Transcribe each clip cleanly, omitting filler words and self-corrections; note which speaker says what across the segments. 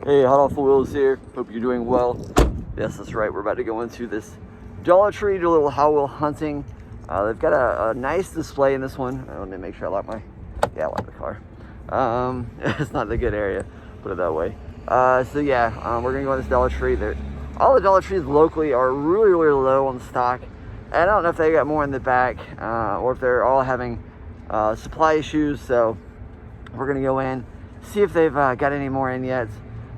Speaker 1: Hey, Hot Off the Wheels here. Hope you're doing well. Yes, that's right. We're about to go into this Dollar Tree, do a little Hot Wheel hunting. They've got a nice display in this one. Let me make sure I lock my, I lock the car. It's not the good area, put it that way. We're gonna go in this Dollar Tree. All the Dollar Trees locally are really, really low on stock. And I don't know if they got more in the back or if they're all having supply issues. So we're gonna go in, see if they've got any more in yet.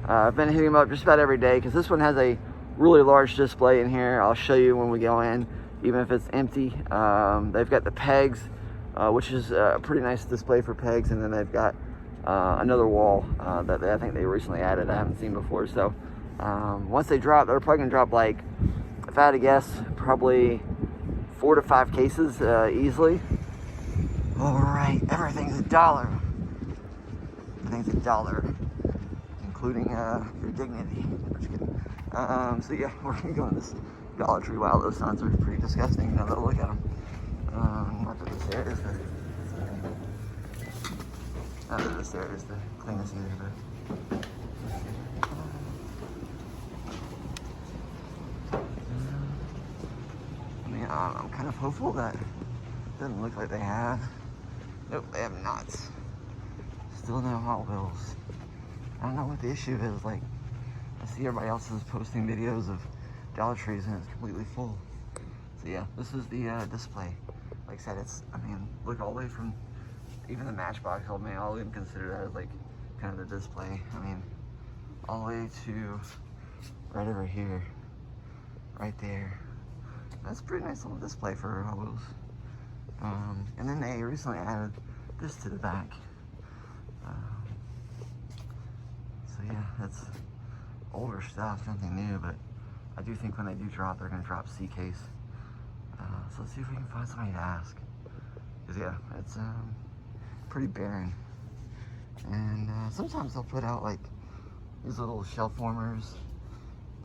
Speaker 1: I've been hitting them up just about every day because this one has a really large display in here. I'll show you when we go in, even if it's empty. They've got the pegs, which is a pretty nice display for pegs, and then they've got another wall that I think they recently added I haven't seen before. So once they drop, they're probably gonna drop, like, if I had to guess, probably 4 to 5 cases easily. All right, everything's $1. Everything's $1. Including your dignity. I'm just kidding. We're gonna go in this Dollar Tree. Wow, those signs are pretty disgusting. Now that I look at them. Not that this area is the cleanest either, but I mean, I'm kind of hopeful that it doesn't look like they have. Nope, they have not. Still no Hot Wheels. I don't know what the issue is. Like, I see everybody else is posting videos of Dollar Trees and it's completely full. So yeah, this is the display. Like I said, look all the way from even the Matchbox. I'll even consider that as like kind of the display. I mean, all the way to right over here, right there. That's a pretty nice little display for Hot Wheels. And then they recently added this to the back. Yeah, that's older stuff, nothing new, but I do think when they do drop, they're going to drop C-Case. So let's see if we can find somebody to ask. Because yeah, it's pretty barren. And sometimes they'll put out like these little shelf warmers,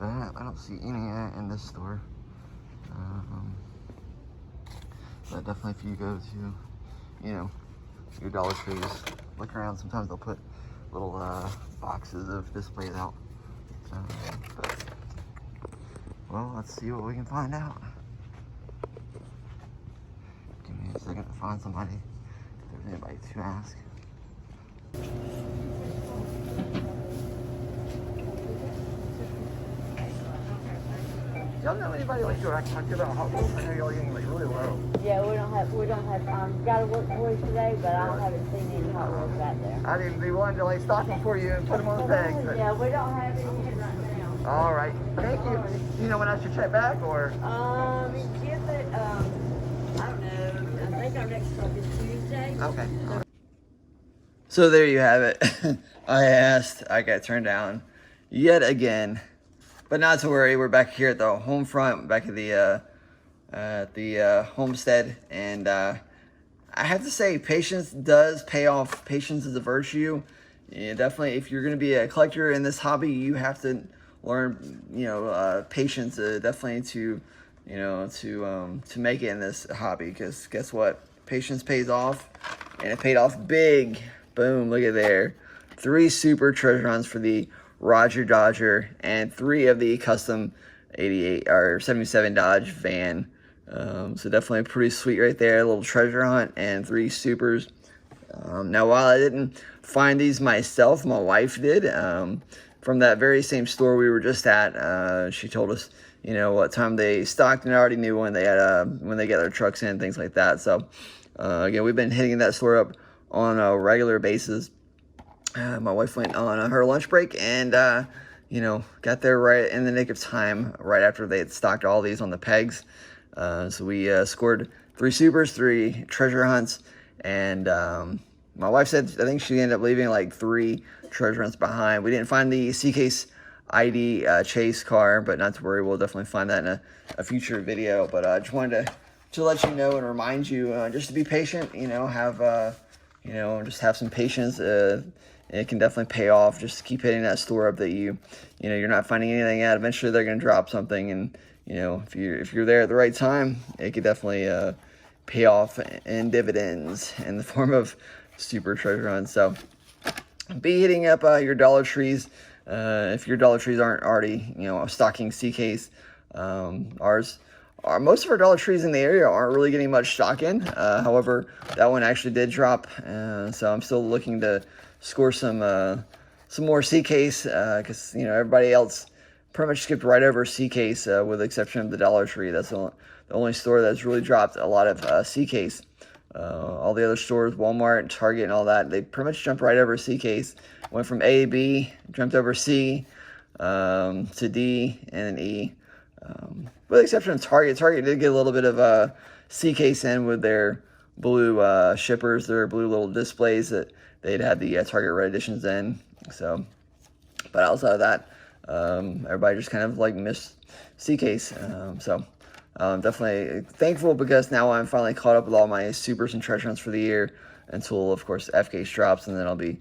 Speaker 1: but I don't see any in this store. But definitely if you go to, your Dollar Trees, look around, sometimes they'll put little boxes of displays out. Well, let's see what we can find out. Give me a second to find somebody, if there's anybody to ask. Do y'all know anybody like to talk to about Hot Wheels? I know y'all getting like really low.
Speaker 2: Yeah, we don't have, got to work boys today, but I haven't seen any Hot Wheels back there.
Speaker 1: I didn't be willing to like stock them for you and put them on the pegs.
Speaker 2: Yeah, we don't have any right now.
Speaker 1: All right, thank you. Do you know when I should check back or?
Speaker 2: Give it, I don't know, I think our next truck is Tuesday.
Speaker 1: Okay. So there you have it. I asked, I got turned down yet again. But not to worry, we're back here at the home front, back at the homestead, and I have to say, patience does pay off. Patience is a virtue. Yeah, definitely, if you're going to be a collector in this hobby, you have to learn, patience, definitely to make it in this hobby. Because guess what? Patience pays off, and it paid off big. Boom! Look at there, 3 super treasure hunts for the Roger Dodger and 3 of the custom 88 or 77 Dodge van. So definitely pretty sweet right there. A little treasure hunt and 3 supers. Now, while I didn't find these myself, my wife did. From that very same store we were just at. She told us, what time they stocked, and I already knew when they had when they get their trucks in, things like that. So again, we've been hitting that store up on a regular basis. My wife went on her lunch break and, got there right in the nick of time, right after they had stocked all these on the pegs. So we scored 3 supers, 3 treasure hunts, and my wife said I think she ended up leaving like 3 treasure hunts behind. We didn't find the C-Case ID chase car, but not to worry, we'll definitely find that in a future video. But I just wanted to let you know and remind you just to be patient, just have some patience. It can definitely pay off. Just keep hitting that store up that you're not finding anything at. Eventually, they're going to drop something, and if you're there at the right time, it could definitely pay off in dividends in the form of super treasure hunts. So be hitting up your Dollar Trees. if your Dollar Trees aren't already, stocking C-Case. Most of our Dollar Trees in the area aren't really getting much stock in. However, that one actually did drop, so I'm still looking to score some more C-Case, because everybody else pretty much skipped right over C-Case, with the exception of the Dollar Tree. That's the only store that's really dropped a lot of C-Case. All the other stores, Walmart, Target, and all that, they pretty much jumped right over C-Case. Went from A, B, jumped over C, to D, and then E. With the exception of Target. Target did get a little bit of C-Case in with their blue shippers, their blue little displays that they'd had the Target Red Editions in. So, but outside of that, everybody just kind of like missed C-Case. So definitely thankful, because now I'm finally caught up with all my supers and treasure hunts for the year, until of course F-Case drops, and then I'll be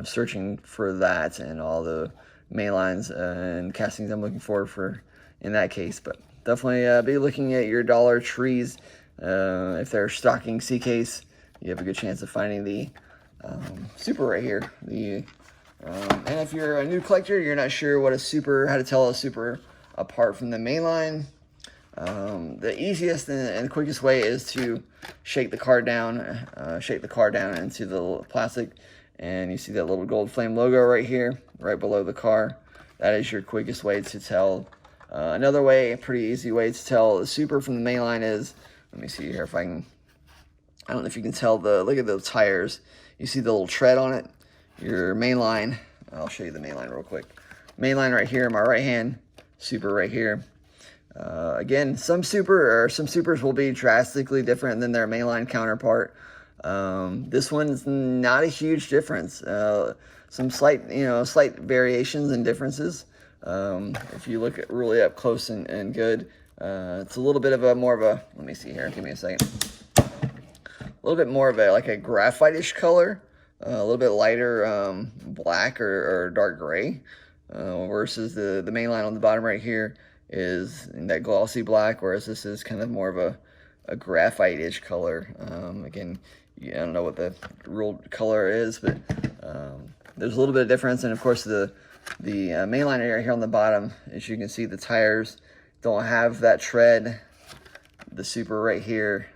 Speaker 1: searching for that and all the main lines and castings I'm looking for in that case. But definitely be looking at your Dollar Trees. If they're stocking C-Case, you have a good chance of finding the super right here. And if you're a new collector, you're not sure how to tell a super apart from the main line, the easiest and quickest way is to shake the card down into the plastic, and you see that little gold flame logo right here, right below the car. That is your quickest way to tell. Another way, a pretty easy way to tell the super from the main line is, let me see here if I don't know if you can tell look at those tires. You see the little tread on it? Your main line, I'll show you the main line real quick. Main line right here in my right hand, super right here. Again, some supers will be drastically different than their mainline counterpart. This one's not a huge difference. Some slight variations and differences. If you look at really up close and good, it's a little bit of more of a, let me see here, give me a second. A little bit more of a graphite-ish color, a little bit lighter black or dark gray, versus the main line on the bottom right here is in that glossy black, whereas this is kind of more of a graphite-ish color. Again, I don't know what the real color is, but there's a little bit of difference. And of course, the main line right here on the bottom, as you can see, the tires don't have that tread. The super right here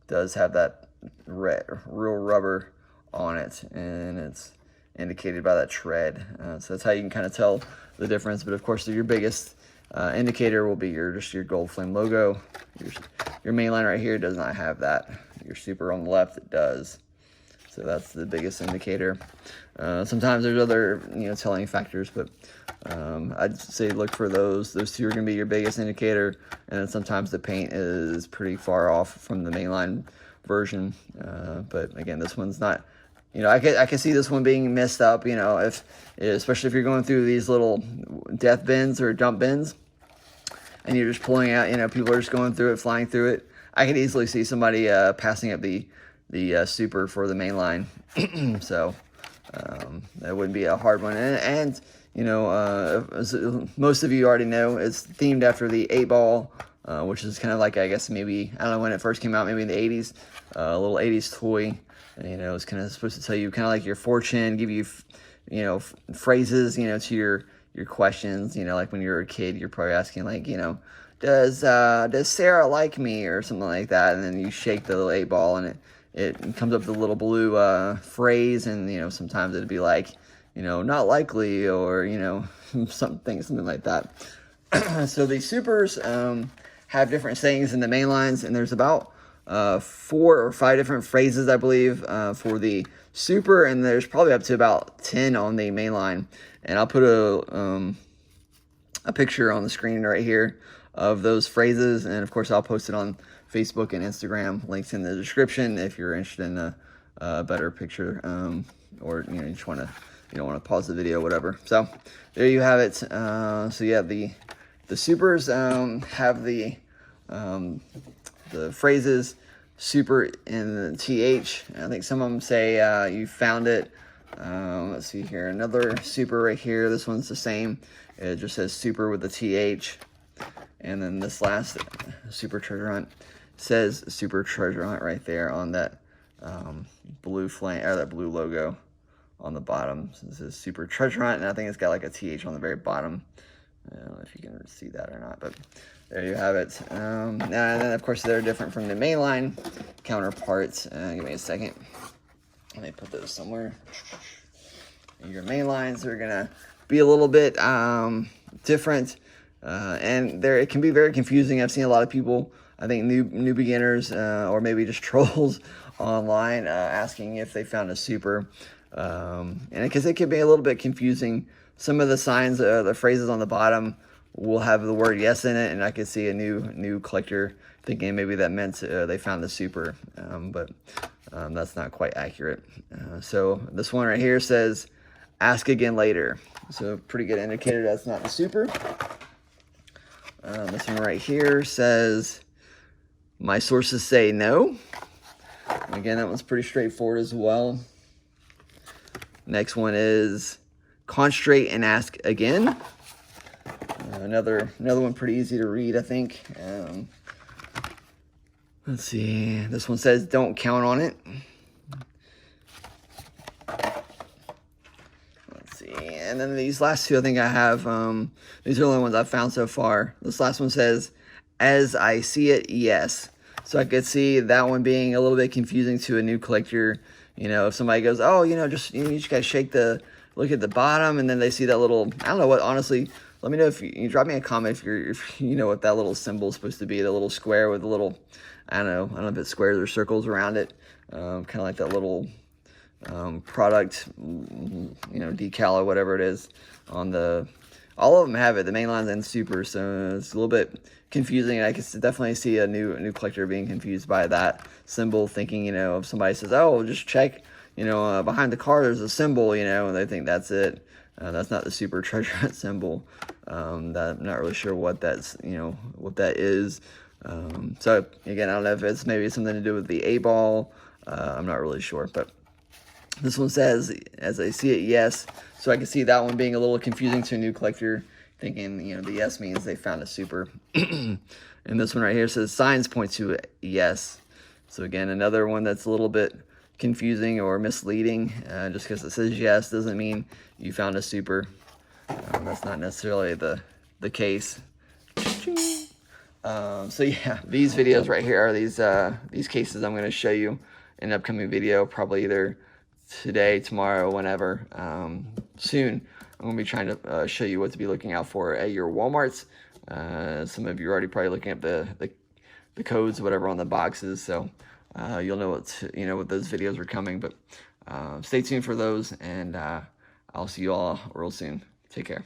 Speaker 1: does have that real rubber on it, and it's indicated by that tread. So that's how you can kind of tell the difference. But of course, your biggest indicator will be your gold flame logo. Your main line right here does not have that. Your super on the left, it does. So that's the biggest indicator. Sometimes there's other telling factors, but I'd say look for those. Those two are going to be your biggest indicator, and then sometimes the paint is pretty far off from the mainline version. But again, this one's not. I can see this one being messed up. Especially if you're going through these little death bins or dump bins, and you're just pulling out. People are just going through it, flying through it. I could easily see somebody passing up the super for the main line. So that wouldn't be a hard one. And as most of you already know, it's themed after the 8-ball, which is kind of like, I guess maybe, I don't know when it first came out, maybe in the 80s, a little 80s toy. And, it's kind of supposed to tell you kind of like your fortune, give you, phrases, to your questions. Like when you're a kid, you're probably asking like, does Sarah like me, or something like that? And then you shake the little 8-ball, and it comes up with a little blue phrase, and sometimes it'd be like, not likely, or something like that. So the supers have different sayings in the main lines, and there's about 4 or 5 different phrases, I believe, for the super, and there's probably up to about 10 on the main line. And I'll put a picture on the screen right here of those phrases, and of course I'll post it on Facebook and Instagram, links in the description if you're interested in a better picture, or you just want to don't want to pause the video, whatever. So there you have it. So yeah, the supers have the phrases super in the TH. I think some of them say you found it. Let's see here, another super right here. This one's the same. It just says super with the TH. And then this last super treasure hunt says super treasure hunt right there on that blue flame, or that blue logo on the bottom. So this is Super Treasure Hunt, and I think it's got like a TH on the very bottom. I don't know if you can see that or not, but there you have it. And then, of course, they're different from the mainline counterparts. Give me a second. Let me put those somewhere. Your main lines are going to be a little bit different. And it can be very confusing. I've seen a lot of people, I think new beginners or maybe just trolls online asking if they found a super. And because it can be a little bit confusing. Some of the signs, the phrases on the bottom will have the word yes in it, and I could see a new collector thinking maybe that meant they found the super, but that's not quite accurate. So this one right here says, ask again later. So pretty good indicator that's not the super. This one right here says, my sources say no. Again, that one's pretty straightforward as well. Next one is, concentrate and ask again. Another one pretty easy to read, I think. Let's see. This one says, don't count on it. Let's see. And then these last two, I think I have, these are the only ones I've found so far. This last one says, as I see it, yes. So I could see that one being a little bit confusing to a new collector. You know, if somebody goes, oh, you just gotta shake look at the bottom, and then they see that little, I don't know what, honestly, let me know if you drop me a comment if you know what that little symbol is supposed to be, the little square with the little, I don't know if it's squares or circles around it, kind of like that little product, decal or whatever it is on all of them have it, the main lines and super, so it's a little bit confusing. I can definitely see a new collector being confused by that symbol, thinking, if somebody says, oh, just check, behind the car there's a symbol, and they think that's it. That's not the Super Treasure Hunt symbol. That I'm not really sure what that's, what that is. So again, I don't know if it's maybe something to do with the A ball. I'm not really sure, but this one says, as I see it, yes. So I can see that one being a little confusing to a new collector, thinking, the yes means they found a super. And this one right here says, signs point to yes. So again, another one that's a little bit confusing or misleading. Just because it says yes doesn't mean you found a super. That's not necessarily the case. So yeah, these videos right here are these cases I'm going to show you in an upcoming video, probably either today, tomorrow, whenever, soon. I'm going to be trying to show you what to be looking out for at your Walmarts. Some of you are already probably looking at the codes, whatever, on the boxes, so you'll know what those videos are coming. But stay tuned for those, and I'll see you all real soon. Take care.